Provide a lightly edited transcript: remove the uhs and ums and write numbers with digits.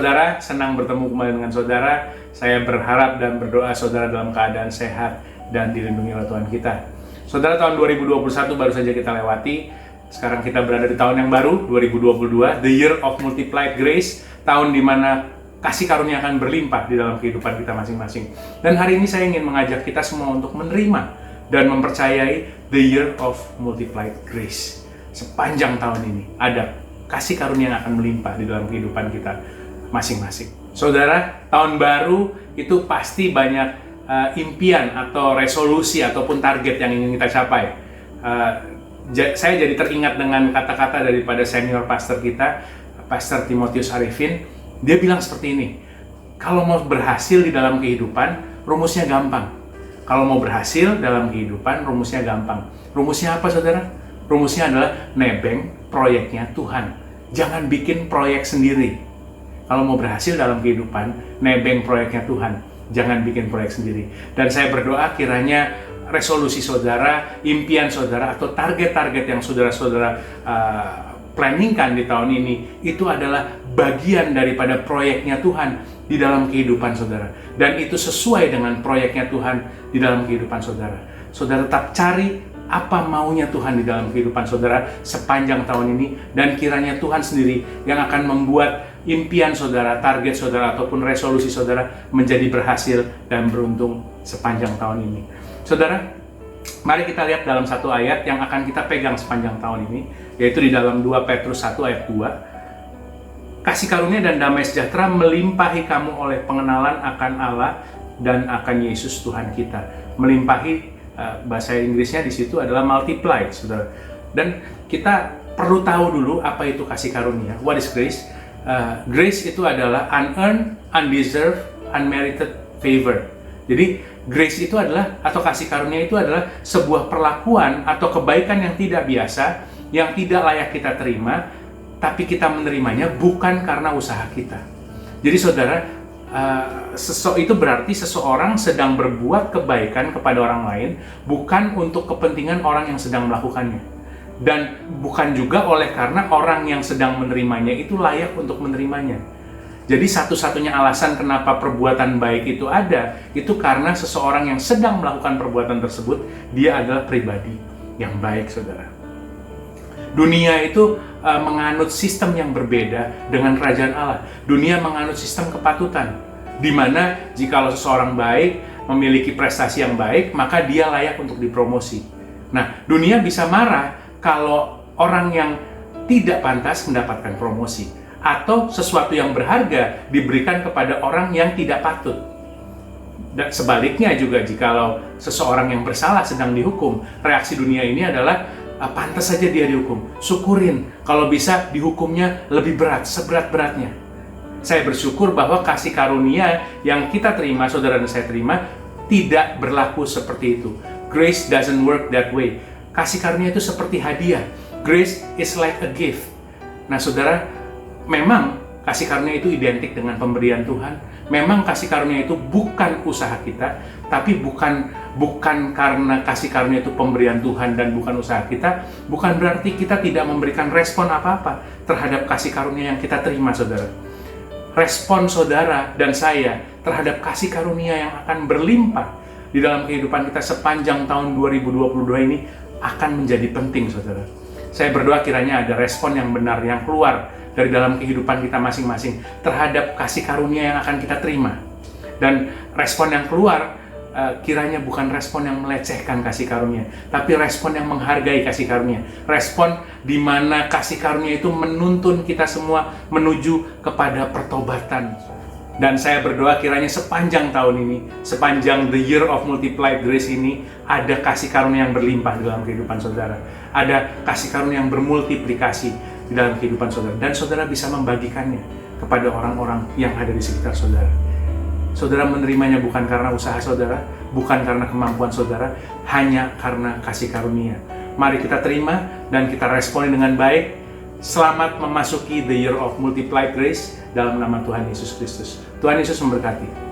saudara, senang bertemu kembali dengan saudara. Saya berharap dan berdoa saudara dalam keadaan sehat dan dilindungi oleh Tuhan kita. Saudara, tahun 2021 baru saja kita lewati. Sekarang kita berada di tahun yang baru, 2022, the year of multiplied grace, tahun di mana kasih karunia akan berlimpah di dalam kehidupan kita masing-masing. Dan hari ini saya ingin mengajak kita semua untuk menerima dan mempercayai the year of multiplied grace. Sepanjang tahun ini ada kasih karunia yang akan melimpah di dalam kehidupan kita masing-masing. Saudara, tahun baru itu pasti banyak impian atau resolusi ataupun target yang ingin kita capai. Saya jadi teringat dengan kata-kata daripada senior pastor kita, Pastor Timotius Arifin. Dia bilang seperti ini, kalau mau berhasil di dalam kehidupan, rumusnya gampang. Kalau mau berhasil dalam kehidupan, rumusnya gampang. Rumusnya apa, saudara? Rumusnya adalah nebeng proyeknya Tuhan. Jangan bikin proyek sendiri. Kalau mau berhasil dalam kehidupan, nebeng proyeknya Tuhan. Jangan bikin proyek sendiri. Dan saya berdoa kiranya resolusi saudara, impian saudara, atau target-target yang saudara-saudara planningkan di tahun ini, itu adalah bagian daripada proyeknya Tuhan di dalam kehidupan saudara. Dan itu sesuai dengan proyeknya Tuhan di dalam kehidupan saudara. Saudara tetap cari apa maunya Tuhan di dalam kehidupan saudara sepanjang tahun ini, dan kiranya Tuhan sendiri yang akan membuat impian saudara, target saudara, ataupun resolusi saudara menjadi berhasil dan beruntung sepanjang tahun ini. Saudara, mari kita lihat dalam satu ayat yang akan kita pegang sepanjang tahun ini, yaitu di dalam 2 Petrus 1 ayat 2. Kasih karunia dan damai sejahtera melimpahi kamu oleh pengenalan akan Allah dan akan Yesus Tuhan kita. Melimpahi, bahasa Inggrisnya di situ adalah multiplied, saudara. Dan kita perlu tahu dulu apa itu kasih karunia. What is grace? Grace itu adalah unearned, undeserved, unmerited favor. Jadi grace itu adalah, atau kasih karunia itu adalah sebuah perlakuan atau kebaikan yang tidak biasa, yang tidak layak kita terima, tapi kita menerimanya bukan karena usaha kita. Jadi saudara, itu berarti seseorang sedang berbuat kebaikan kepada orang lain bukan untuk kepentingan orang yang sedang melakukannya, dan bukan juga oleh karena orang yang sedang menerimanya itu layak untuk menerimanya. Jadi satu-satunya alasan kenapa perbuatan baik itu ada, itu karena seseorang yang sedang melakukan perbuatan tersebut, dia adalah pribadi yang baik, saudara. Dunia itu menganut sistem yang berbeda dengan kerajaan Allah. Dunia menganut sistem kepatutan, di mana jikalau seseorang baik, memiliki prestasi yang baik, maka dia layak untuk dipromosi. Nah, dunia bisa marah kalau orang yang tidak pantas mendapatkan promosi, atau sesuatu yang berharga diberikan kepada orang yang tidak patut. Dan sebaliknya juga, jikalau seseorang yang bersalah sedang dihukum, reaksi dunia ini adalah pantas saja dia dihukum, syukurin kalau bisa dihukumnya lebih berat, seberat-beratnya. Saya bersyukur bahwa kasih karunia yang kita terima, saudara dan saya terima, tidak berlaku seperti itu. Grace doesn't work that way. Kasih karunia itu seperti hadiah. Grace is like a gift. Nah, saudara, memang kasih karunia itu identik dengan pemberian Tuhan. Memang kasih karunia itu bukan usaha kita, tapi bukan karena kasih karunia itu pemberian Tuhan dan bukan usaha kita, bukan berarti kita tidak memberikan respon apa-apa terhadap kasih karunia yang kita terima, saudara. Respon saudara dan saya terhadap kasih karunia yang akan berlimpah di dalam kehidupan kita sepanjang tahun 2022 ini akan menjadi penting, saudara. Saya berdoa kiranya ada respon yang benar yang keluar dari dalam kehidupan kita masing-masing terhadap kasih karunia yang akan kita terima. Dan respon yang keluar kiranya bukan respon yang melecehkan kasih karunia, tapi respon yang menghargai kasih karunia. Respon di mana kasih karunia itu menuntun kita semua menuju kepada pertobatan. Dan saya berdoa kiranya sepanjang tahun ini, sepanjang the year of multiplied grace ini, ada kasih karunia yang berlimpah dalam kehidupan saudara. Ada kasih karunia yang bermultiplikasi di dalam kehidupan saudara. Dan saudara bisa membagikannya kepada orang-orang yang ada di sekitar saudara. Saudara menerimanya bukan karena usaha saudara, bukan karena kemampuan saudara, hanya karena kasih karunia. Mari kita terima dan kita responi dengan baik. Selamat memasuki the year of multiplied grace dalam nama Tuhan Yesus Kristus. Tuhan Yesus memberkati.